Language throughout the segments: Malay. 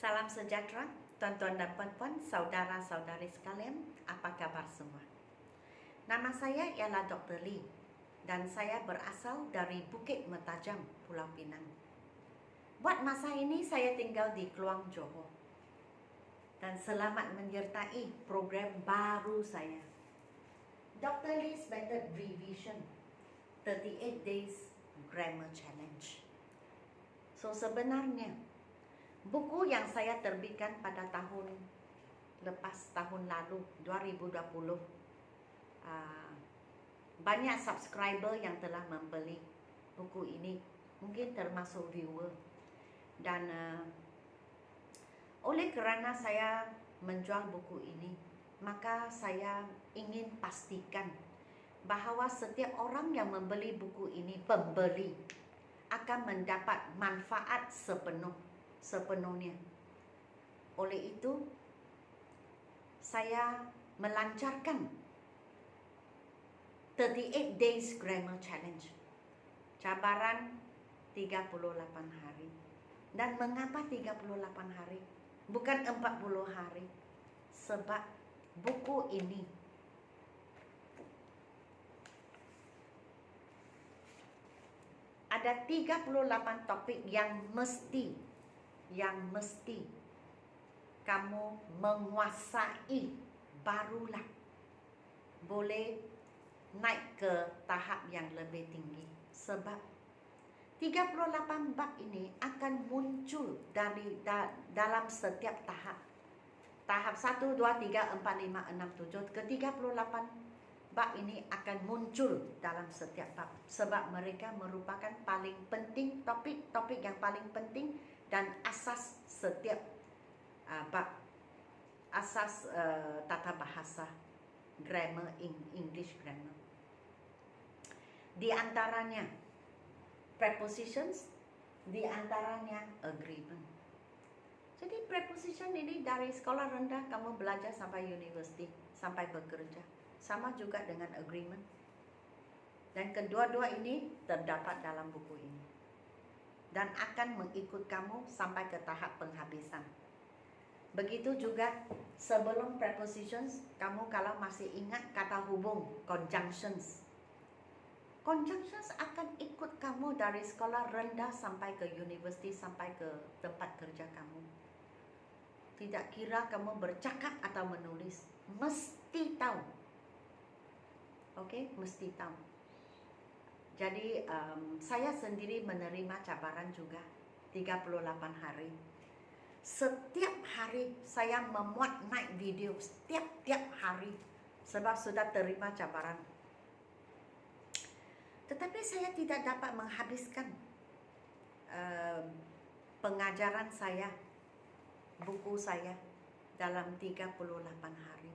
Salam sejahtera, tuan-tuan dan puan-puan, saudara-saudari sekalian, apa kabar semua? Nama saya ialah Dr. Lee dan saya berasal dari Bukit Mertajam, Pulau Pinang. Buat masa ini saya tinggal di Kluang Johor. Dan selamat menyertai program baru saya, Dr. Lee's Method Revision 38 Days Grammar Challenge. So sebenarnya buku yang saya terbitkan pada tahun lalu 2020, banyak subscriber yang telah membeli buku ini, mungkin termasuk viewer. Dan oleh kerana saya menjual buku ini, maka saya ingin pastikan bahawa setiap orang yang membeli buku ini, pembeli, akan mendapat manfaat sepenuhnya. Oleh itu, saya melancarkan 38 Days Grammar Challenge, cabaran 38 hari. Dan mengapa 38 hari? Bukan 40 hari. Sebab buku ini ada 38 topik yang mesti kamu menguasai, barulah boleh naik ke tahap yang lebih tinggi. Sebab 38 bab ini akan muncul dalam setiap tahap. Tahap 1, 2, 3, 4, 5, 6, 7 ke 38 bab ini akan muncul dalam setiap bab. Sebab mereka merupakan paling penting, topik yang paling penting dan asas setiap bab, asas tata bahasa, grammar, English grammar. Di antaranya prepositions, di antaranya agreement. Jadi preposition ini dari sekolah rendah kamu belajar sampai university, sampai bekerja. Sama juga dengan agreement. Dan kedua-dua ini terdapat dalam buku ini. Dan akan mengikut kamu sampai ke tahap penghabisan. Begitu juga sebelum prepositions, kamu kalau masih ingat kata hubung, conjunctions. Conjunctions akan ikut kamu dari sekolah rendah sampai ke universiti, sampai ke tempat kerja kamu. Tidak kira kamu bercakap atau menulis, mesti tahu. Oke, mesti tahu. Jadi saya sendiri menerima cabaran juga 38 hari. Setiap hari saya memuat naik video, setiap hari. Sebab sudah terima cabaran. Tetapi saya tidak dapat menghabiskan pengajaran saya, buku saya dalam 38 hari.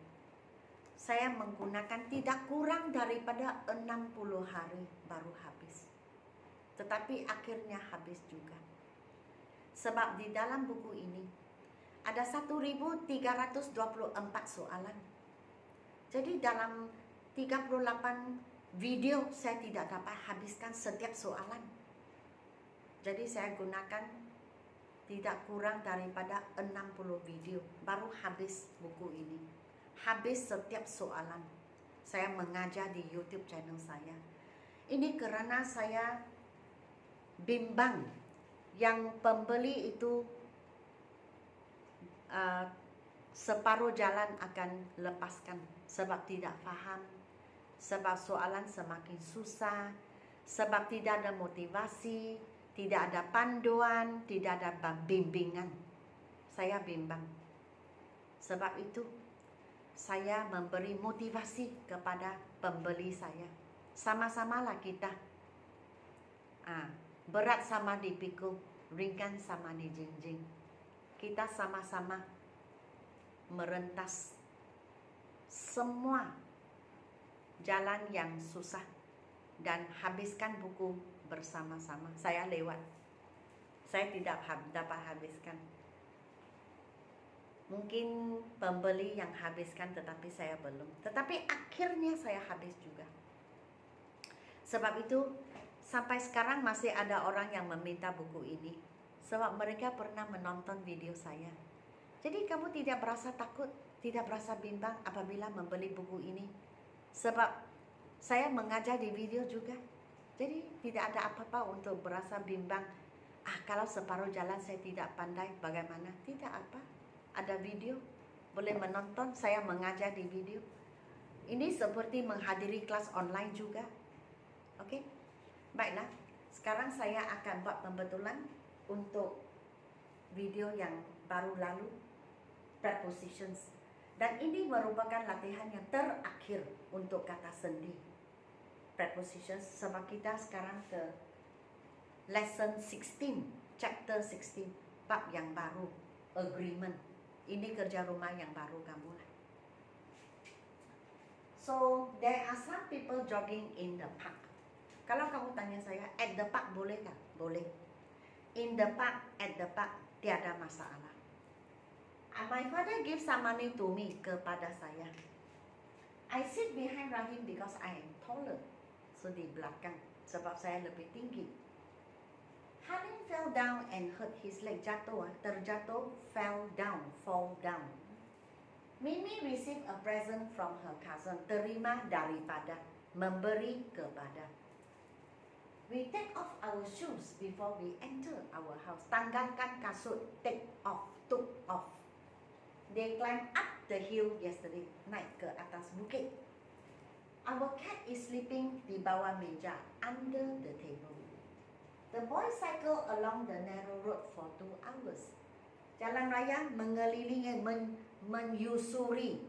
Saya menggunakan tidak kurang daripada 60 hari baru habis. Tetapi akhirnya habis juga. Sebab di dalam buku ini ada 1324 soalan. Jadi dalam 38 video saya tidak dapat habiskan setiap soalan. Jadi saya gunakan tidak kurang daripada 60 video baru habis buku ini. Habis setiap soalan. Saya mengajar di YouTube channel saya. Ini kerana saya bimbang yang pembeli itu separuh jalan akan lepaskan sebab tidak faham, sebab soalan semakin susah, sebab tidak ada motivasi, tidak ada panduan, tidak ada bimbingan. Saya bimbang. Sebab itu saya memberi motivasi kepada pembeli saya. Sama-samalah kita. Berat sama dipikul, ringan sama dijinjing. Kita sama-sama merentas semua jalan yang susah dan habiskan buku bersama-sama. Saya lewat. Saya tidak dapat habiskan. Mungkin pembeli yang habiskan tetapi saya belum. Tetapi akhirnya saya habis juga. Sebab itu sampai sekarang masih ada orang yang meminta buku ini. Sebab mereka pernah menonton video saya. Jadi kamu tidak berasa takut, tidak berasa bimbang apabila membeli buku ini. Sebab saya mengajar di video juga. Jadi tidak ada apa-apa untuk berasa bimbang. Kalau separuh jalan saya tidak pandai, bagaimana? Tidak apa. Ada video, boleh menonton saya mengajar di video. Ini seperti menghadiri kelas online juga. Oke? Baiklah, sekarang saya akan buat pembetulan untuk video yang baru lalu, prepositions. Dan ini merupakan latihan yang terakhir untuk kata sendi, prepositions. Sebab kita sekarang ke lesson 16, chapter 16, bab yang baru, agreement. Ini kerja rumah yang baru kamu lah. So, there are some people jogging in the park. Kalau kamu tanya saya, at the park boleh kah? Boleh. In the park, at the park, tiada masalah. My father give some money to me, kepada saya. I sit behind Rahim because I am taller. So, di belakang, sebab saya lebih tinggi. Halim fell down and hurt his leg. Jatuh, terjatuh, fell down, fall down. Mimi received a present from her cousin. Terima daripada, memberi kepada. We take off our shoes before we enter our house. Tanggalkan kasut, take off, took off. They climbed up the hill yesterday. Naik ke atas bukit. Our cat is sleeping di bawah meja, under the table. The boy cycled along the narrow road for 2 hours. Jalan raya mengelilingi, menyusuri,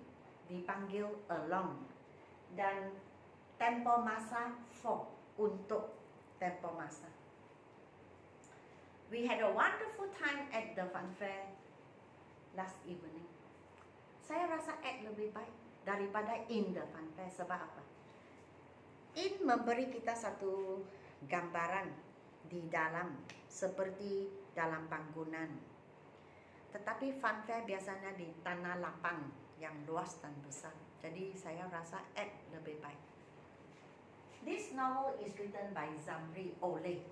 dipanggil along. Dan tempo masa for, untuk tempo masa. We had a wonderful time at the fun fair last evening. Saya rasa at lebih baik daripada in the fun fair. Sebab apa? In memberi kita satu gambaran di dalam, seperti dalam bangunan. Tetapi fun fair biasanya di tanah lapang yang luas dan besar. Jadi saya rasa at lebih baik. This novel is written by Zamri Oleh.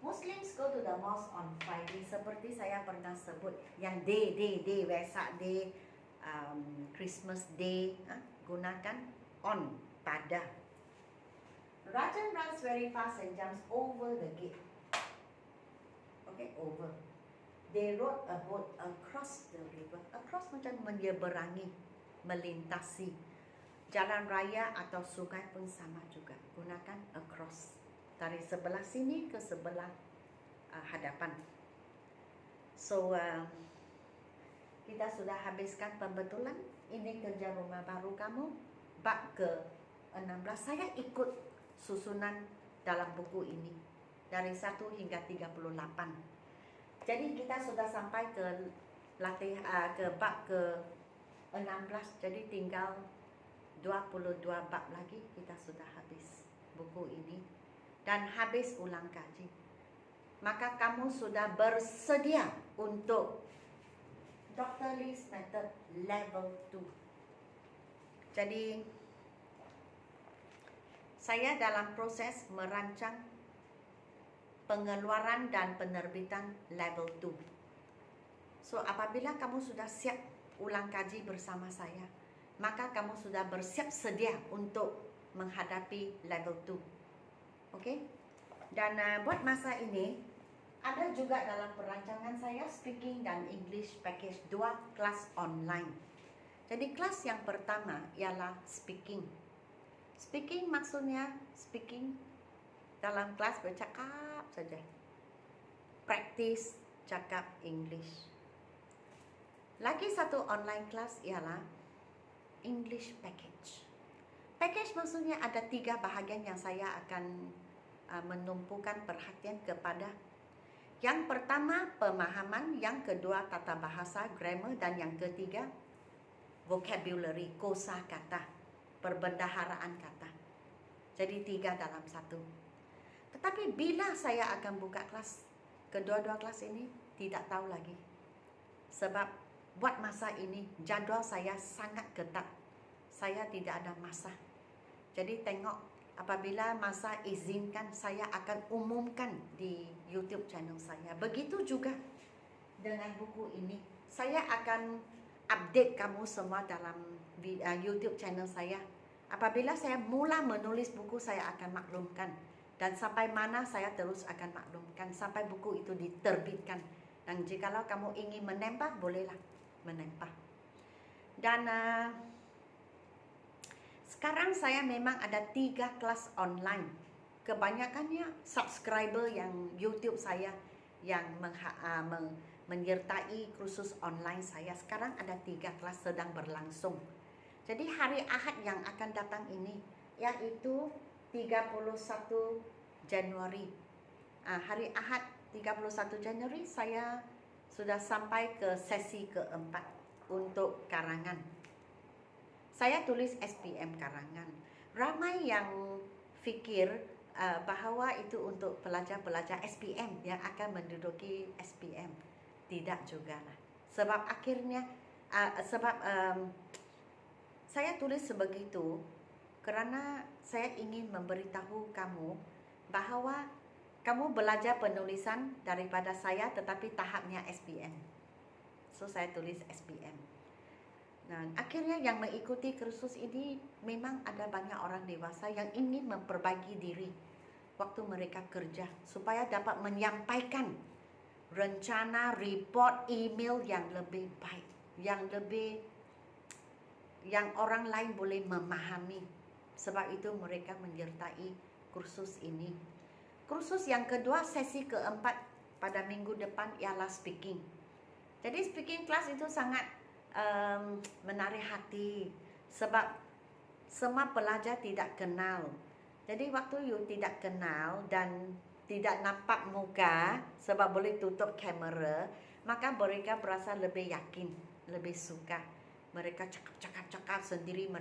Muslims go to the mosque on Friday. Seperti saya pernah sebut, yang day, Wesak Day, Christmas Day, gunakan on, pada. Rajan runs very fast and jumps over the gate. Okay, over. They rode a boat across the river. Across macam menyeberangi, melintasi. Jalan raya atau sungai pun sama juga. Gunakan across. Dari sebelah sini ke sebelah hadapan. So, kita sudah habiskan pembetulan. Ini kerja rumah baru kamu. Bab ke-16. Saya ikut susunan dalam buku ini. Dari 1 hingga 38. Jadi kita sudah sampai ke ke bab ke-16. Jadi tinggal 22 bab lagi kita sudah habis buku ini. Dan habis ulang kaji. Maka kamu sudah bersedia untuk Dr. Lee's Method Level 2. Jadi saya dalam proses merancang pengeluaran dan penerbitan level 2. So, apabila kamu sudah siap ulang kaji bersama saya, maka kamu sudah bersiap sedia untuk menghadapi level 2. Okey? Dan buat masa ini, ada juga dalam perancangan saya speaking dan English package 2 kelas online. Jadi kelas yang pertama ialah speaking. Speaking maksudnya speaking dalam kelas bercakap saja. Practice cakap English. Lagi satu online kelas ialah English package. Package maksudnya ada 3 bahagian yang saya akan menumpukan perhatian kepada. Yang pertama pemahaman, yang kedua tata bahasa, grammar, dan yang ketiga vocabulary, kosakata. Perbendaharaan kata. Jadi 3 dalam 1. Tetapi bila saya akan buka kelas, kedua-dua kelas ini tidak tahu lagi. Sebab buat masa ini jadual saya sangat ketat. Saya tidak ada masa. Jadi tengok Apabila masa izinkan, saya akan umumkan di YouTube channel saya. Begitu juga dengan buku ini. Saya akan update kamu semua dalam YouTube channel saya. Apabila saya mula menulis buku, saya akan maklumkan. Dan sampai mana saya terus akan maklumkan sampai buku itu diterbitkan. Dan jikalau kamu ingin menempah, bolehlah menempah. Dan sekarang saya memang ada 3 kelas online. Kebanyakannya subscriber yang YouTube saya yang menyertai kursus online saya. Sekarang ada 3 kelas sedang berlangsung. Jadi hari Ahad yang akan datang ini, yaitu 31 Januari. Hari Ahad 31 Januari saya sudah sampai ke sesi keempat untuk karangan. Saya tulis SPM karangan. Ramai yang fikir bahawa itu untuk pelajar-pelajar SPM yang akan menduduki SPM. Tidak juga lah. Sebab akhirnya, saya tulis sebegitu kerana saya ingin memberitahu kamu bahawa kamu belajar penulisan daripada saya tetapi tahapnya SPM. So saya tulis SPM. Dan akhirnya yang mengikuti kursus ini memang ada banyak orang dewasa yang ingin memperbaiki diri waktu mereka kerja supaya dapat menyampaikan rencana, report, email yang lebih baik, yang orang lain boleh memahami. Sebab itu mereka menyertai kursus ini. Kursus yang kedua, sesi keempat pada minggu depan ialah speaking. Jadi speaking class itu sangat menarik hati sebab semua pelajar tidak kenal. Jadi waktu you tidak kenal dan tidak nampak muka sebab boleh tutup kamera, maka mereka berasa lebih yakin, lebih suka. Mereka cakap sendiri,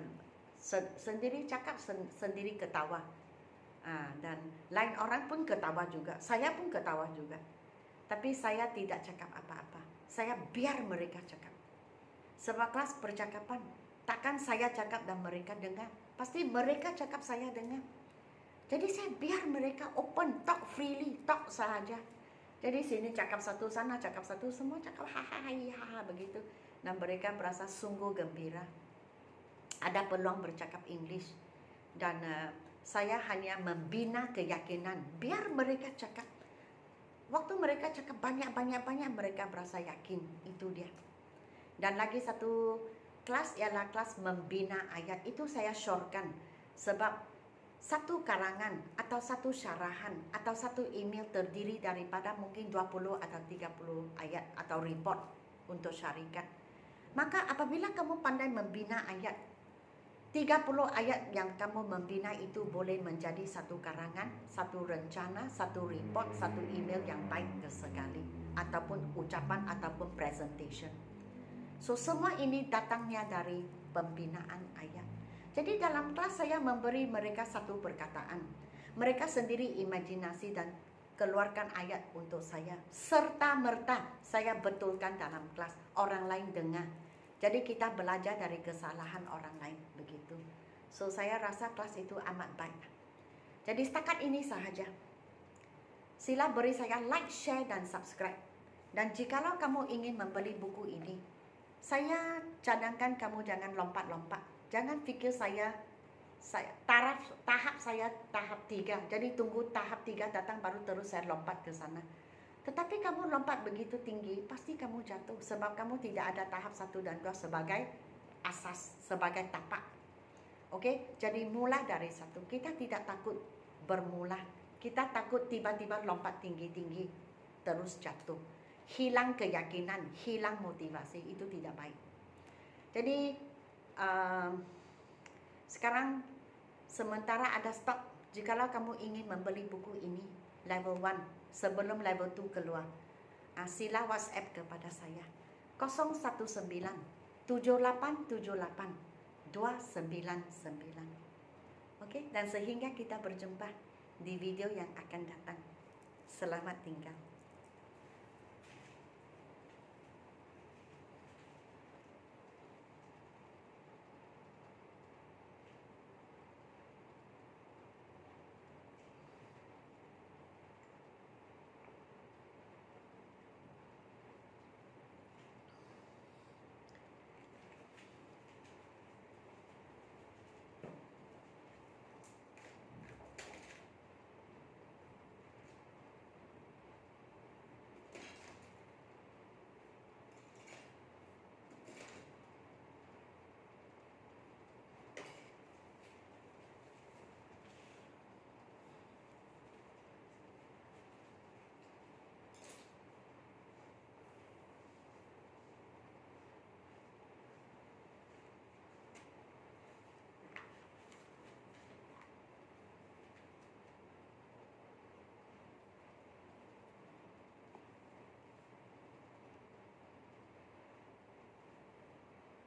sendiri cakap, sendiri ketawa. Dan lain orang pun ketawa juga. Saya pun ketawa juga. Tapi saya tidak cakap apa-apa. Saya biar mereka cakap. Sebab kelas percakapan, takkan saya cakap dan mereka dengar. Pasti mereka cakap, saya dengar. Jadi saya biar mereka open, talk freely, talk sahaja. Jadi sini cakap satu, sana cakap satu, semua cakap ha begitu. Dan mereka berasa sungguh gembira. Ada peluang bercakap English. Dan saya hanya membina keyakinan, biar mereka cakap. Waktu mereka cakap banyak, mereka berasa yakin. Itu dia. Dan lagi satu kelas ialah kelas membina ayat. Itu saya syorkan sebab satu karangan atau satu syarahan atau satu email terdiri daripada mungkin 20 atau 30 ayat atau report untuk syarikat. Maka apabila kamu pandai membina ayat, 30 ayat yang kamu membina itu boleh menjadi satu karangan, satu rencana, satu report, satu email yang baik sekali, ataupun ucapan ataupun presentation. So semua ini datangnya dari pembinaan ayat. Jadi dalam kelas saya memberi mereka satu perkataan. Mereka sendiri imajinasi dan keluarkan ayat untuk saya. Serta merta saya betulkan dalam kelas. Orang lain dengar. Jadi kita belajar dari kesalahan orang lain. Begitu. So saya rasa kelas itu amat baik. Jadi setakat ini sahaja. Sila beri saya like, share dan subscribe. Dan jikalau kamu ingin membeli buku ini, saya cadangkan kamu jangan lompat-lompat. Jangan fikir tahap saya tahap 3. Jadi tunggu tahap 3 datang baru terus saya lompat ke sana. Tetapi kamu lompat begitu tinggi, pasti kamu jatuh. Sebab kamu tidak ada tahap 1 dan 2 sebagai asas, sebagai tapak. Okey, jadi mula dari 1. Kita tidak takut bermula. Kita takut tiba-tiba lompat tinggi-tinggi, terus jatuh. Hilang keyakinan, hilang motivasi, itu tidak baik. Jadi sekarang sementara ada stok. Jikalau kamu ingin membeli buku ini level 1 sebelum level 2 keluar, sila WhatsApp kepada saya 019 7878 299. Okey, dan sehingga kita berjumpa di video yang akan datang. Selamat tinggal.